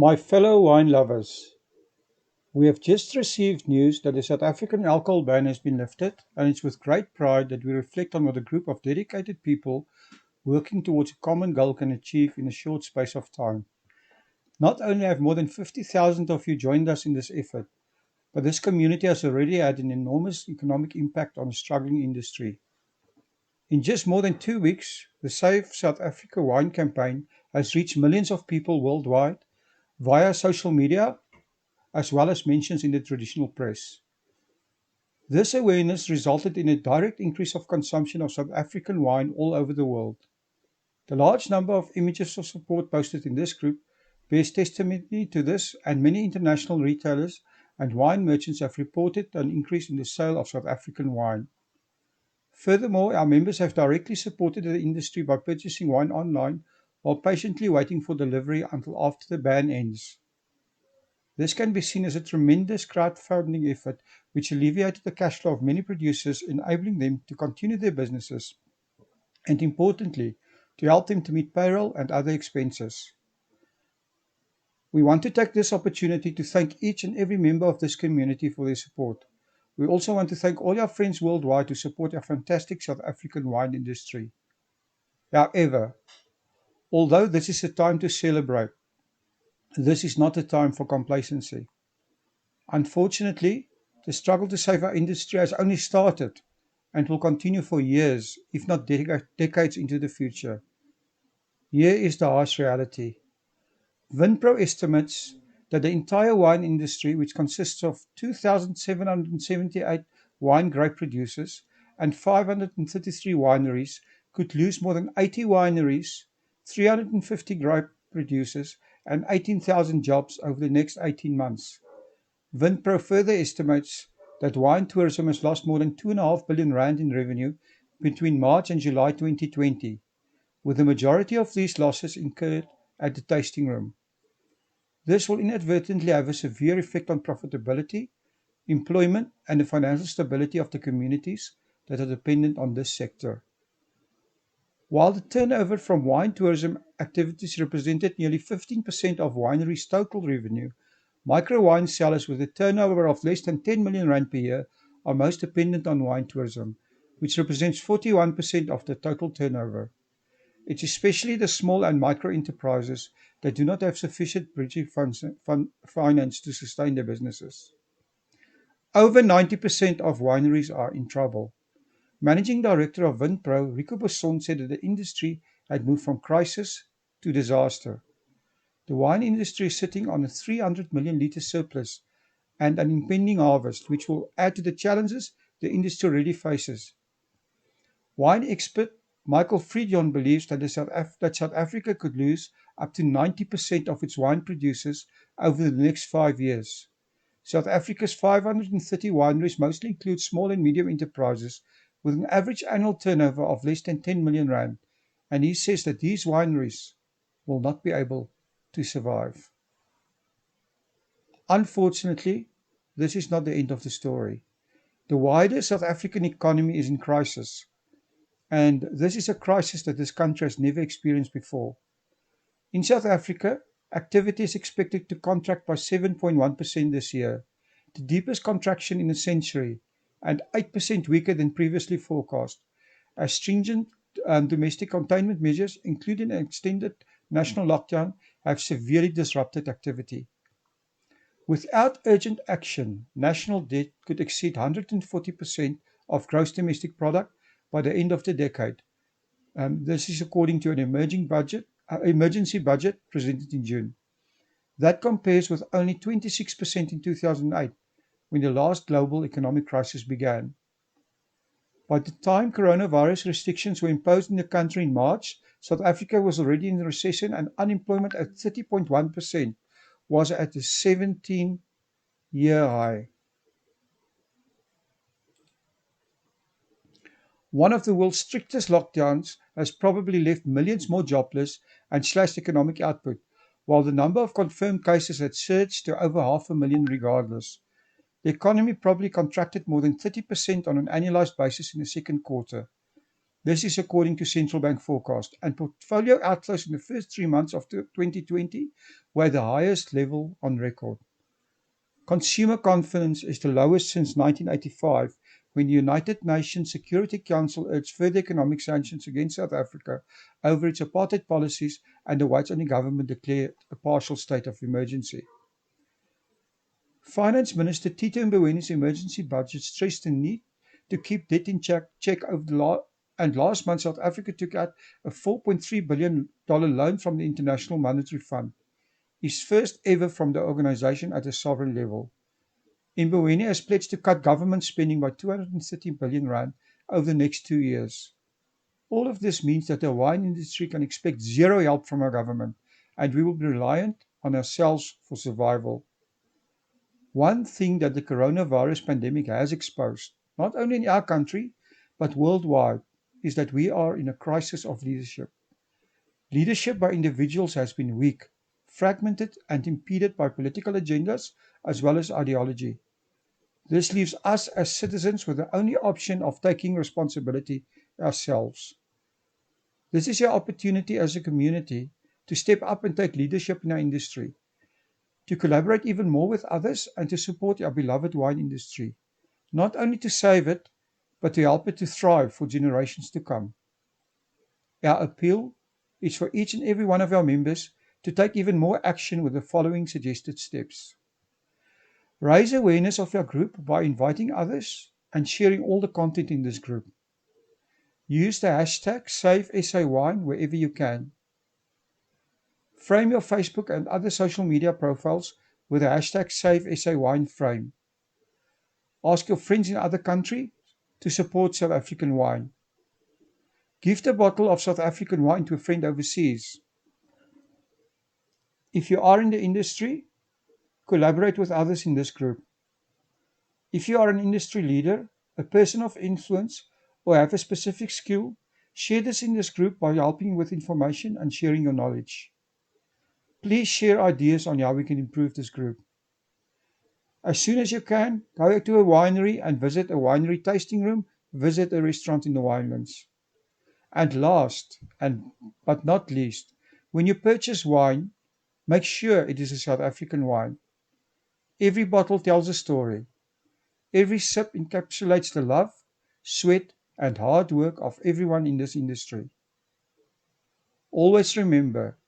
My fellow wine lovers, we have just received news that the South African alcohol ban has been lifted, and it's with great pride that we reflect on what a group of dedicated people working towards a common goal can achieve in a short space of time. Not only have more than 50,000 of you joined us in this effort, but this community has already had an enormous economic impact on a struggling industry. In just more than 2 weeks, the Save South Africa Wine campaign has reached millions of people worldwide via social media as well as mentions in the traditional press. This awareness resulted in a direct increase of consumption of South African wine all over the world. The large number of images of support posted in this group bears testimony to this, and many international retailers and wine merchants have reported an increase in the sale of South African wine. Furthermore, our members have directly supported the industry by purchasing wine online while patiently waiting for delivery until after the ban ends. This can be seen as a tremendous crowdfunding effort which alleviated the cash flow of many producers, enabling them to continue their businesses and, importantly, to help them to meet payroll and other expenses. We want to take this opportunity to thank each and every member of this community for their support. We also want to thank all our friends worldwide who support our fantastic South African wine industry. However, although this is a time to celebrate, this is not a time for complacency. Unfortunately, the struggle to save our industry has only started and will continue for years, if not decades into the future. Here is the harsh reality. Vinpro estimates that the entire wine industry, which consists of 2,778 wine grape producers and 533 wineries, could lose more than 80 wineries, 350 grape producers, and 18,000 jobs over the next 18 months. Vinpro further estimates that wine tourism has lost more than 2.5 billion rand in revenue between March and July 2020, with the majority of these losses incurred at the tasting room. This will inadvertently have a severe effect on profitability, employment, and the financial stability of the communities that are dependent on this sector. While the turnover from wine tourism activities represented nearly 15% of wineries' total revenue, micro wine sellers with a turnover of less than 10 million rand per year are most dependent on wine tourism, which represents 41% of the total turnover. It's especially the small and micro enterprises that do not have sufficient bridging finance to sustain their businesses. Over 90% of wineries are in trouble. Managing Director of Vinpro, Rico Besson, said that the industry had moved from crisis to disaster. The wine industry is sitting on a 300 million litre surplus and an impending harvest, which will add to the challenges the industry already faces. Wine expert Michael Friedjon believes that South Africa could lose up to 90% of its wine producers over the next 5 years. South Africa's 530 wineries mostly include small and medium enterprises with an average annual turnover of less than 10 million rand, and he says that these wineries will not be able to survive. Unfortunately, this is not the end of the story. The wider South African economy is in crisis, and this is a crisis that this country has never experienced before. In South Africa, activity is expected to contract by 7.1% this year, the deepest contraction in a century, and 8% weaker than previously forecast, as stringent domestic containment measures, including an extended national lockdown, have severely disrupted activity. Without urgent action, national debt could exceed 140% of gross domestic product by the end of the decade. This is according to an emergency budget presented in June. That compares with only 26% in 2008, when the last global economic crisis began. By the time coronavirus restrictions were imposed in the country in March, South Africa was already in recession, and unemployment at 30.1% was at a 17-year high. One of the world's strictest lockdowns has probably left millions more jobless and slashed economic output, while the number of confirmed cases had surged to over 500,000 regardless. The economy probably contracted more than 30% on an annualized basis in the second quarter. This is according to central bank forecast, and portfolio outflows in the first 3 months of 2020 were the highest level on record. Consumer confidence is the lowest since 1985, when the United Nations Security Council urged further economic sanctions against South Africa over its apartheid policies, and the whites-only government declared a partial state of emergency. Finance Minister Tito Mbowene's emergency budget stressed the need to keep debt in check over and last month South Africa took out a $4.3 billion loan from the International Monetary Fund, his first ever from the organization at a sovereign level. Mboweni has pledged to cut government spending by 230 billion rand over the next 2 years. All of this means that the wine industry can expect zero help from our government, and we will be reliant on ourselves for survival. One thing that the coronavirus pandemic has exposed, not only in our country, but worldwide, is that we are in a crisis of leadership. Leadership by individuals has been weak, fragmented, and impeded by political agendas as well as ideology. This leaves us as citizens with the only option of taking responsibility ourselves. This is your opportunity as a community to step up and take leadership in our industry, to collaborate even more with others, and to support our beloved wine industry, not only to save it, but to help it to thrive for generations to come. Our appeal is for each and every one of our members to take even more action with the following suggested steps. Raise awareness of our group by inviting others and sharing all the content in this group. Use the hashtag SaveSAwine wherever you can. Frame your Facebook and other social media profiles with the hashtag SaveSAWineFrame. Ask your friends in other countries to support South African wine. Gift a bottle of South African wine to a friend overseas. If you are in the industry, collaborate with others in this group. If you are an industry leader, a person of influence, or have a specific skill, share this in this group by helping with information and sharing your knowledge. Please share ideas on how we can improve this group. As soon as you can, go to a winery and visit a winery tasting room, visit a restaurant in the Winelands. And last, but not least, when you purchase wine, make sure it is a South African wine. Every bottle tells a story. Every sip encapsulates the love, sweat, and hard work of everyone in this industry. Always remember,